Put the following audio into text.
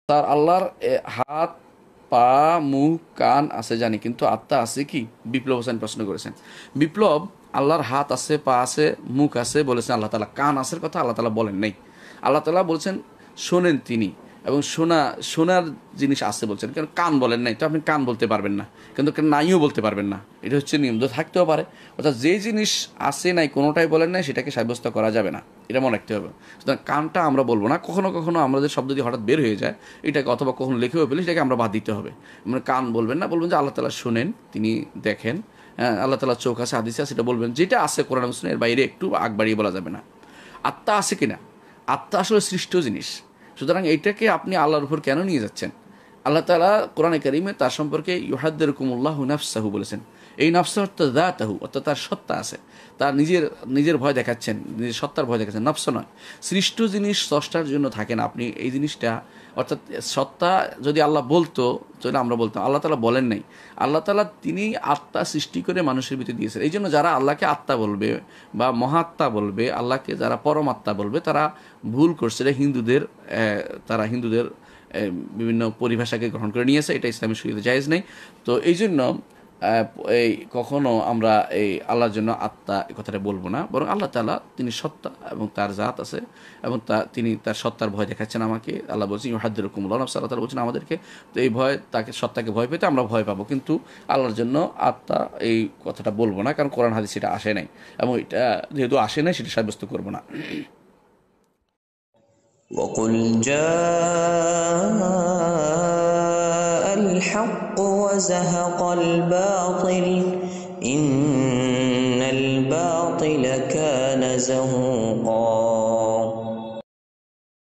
তার আল্লাহর হাত, পা, মুখ, কান আছে জানি, কিন্তু আত্মা আছে কি? বিপ্লব হোসেন প্রশ্ন করেছেন। বিপ্লব, আল্লাহর হাত আছে, পা আছে, মুখ আছে বলেছেন আল্লাহ তালা। কান আসার কথা আল্লাহ তালা বলেন নাই। আল্লাহ তালা বলছেন শোনেন তিনি, এবং শোনার জিনিস আছে বলছেন, কারণ কান বলেন নাই, তো আপনি কান বলতে পারবেন না, কিন্তু নাইও বলতে পারবেন না। এটা হচ্ছে নিয়ম, তো থাকতেও পারে। অর্থাৎ যে জিনিস আছে নাই, কোনোটাই বলেন নাই, সেটাকে সাব্যস্ত করা যাবে না, এটা মনে রাখতে হবে। সুতরাং কানটা আমরা বলবো না। কখনো কখনো আমাদের শব্দ দিয়ে হঠাৎ বের হয়ে যায় এটাকে, অথবা কখনো লিখেও ফেলি, সেটাকে আমরা বাদ দিতে হবে। মানে কান বলবেন না, বলবেন যে আল্লাহ তালা শোনেন, তিনি দেখেন। হ্যাঁ, আল্লাহ তালা চোখ আছে, হাদিসে আছে, সেটা বলবেন। যেটা আছে কোরআন এবং সুন্নাহর, এর বাইরে একটু আগ বাড়িয়ে বলা যাবে না। আত্মা আছে কিনা? আত্মা আসলে সৃষ্ট জিনিস। সুতরাং এইটাকে আপনি আল্লাহর উপর কেন নিয়ে যাচ্ছেন? আল্লাহ তাআলা কোরআনে কারিমে তার সম্পর্কে ইউহাদ্দিরকুমুল্লাহু নাফসাহু বলেছেন। এই নাফসা অর্থাৎ যাতাহু, অর্থাৎ তার সত্তা আছে। তার নিজের ভয় দেখাচ্ছেন, নিজের সত্তার ভয় দেখাচ্ছেন, নফস নয়। সৃষ্ট জিনিস স্রষ্টার জন্য থাকে না। আপনি এই জিনিসটা, অর্থাৎ সত্তা যদি আল্লাহ বলতো, যদি আমরা বলতাম, আল্লাহ তাআলা বলেন নাই। আল্লাহ তাআলা তিনি আত্মা সৃষ্টি করে মানুষের ভিতরে দিয়েছেন। এই জন্য যারা আল্লাহকে আত্মা বলবে বা মহাত্মা বলবে, আল্লাহকে যারা পরমাত্মা বলবে, তারা ভুল করছে। এটা হিন্দুদের বিভিন্ন পরিভাষাকে গ্রহণ করে নিয়েছে। এটা ইসলামী শরীয়তে জায়েজ নেই। তো এই জন্য এই কখনো আমরা এই আল্লাহর জন্য আত্মা এই কথাটা বলবো না, বরং আল্লাহ তাআলা তিনি সত্তা এবং তার জাত আছে, এবং তিনি তার সত্তার ভয় দেখাচ্ছেন আমাকে। আল্লাহ বলছেন ইউহাদ্দিরকুমুল্লাহু নাফসাহু, আল্লাহ তাআলা বলছেন আমাদেরকে। তো এই ভয়, তাকে সত্তাকে ভয় পেতে আমরা ভয় পাবো, কিন্তু আল্লাহর জন্য আত্মা এই কথাটা বলবো না, কারণ কোরআন হাদিস সেটা আসে নাই, এবং এটা যেহেতু আসে নাই, সেটা সাব্যস্ত করবো না। وقل جاء الحق وزهق الباطل إن الباطل كان زهوقا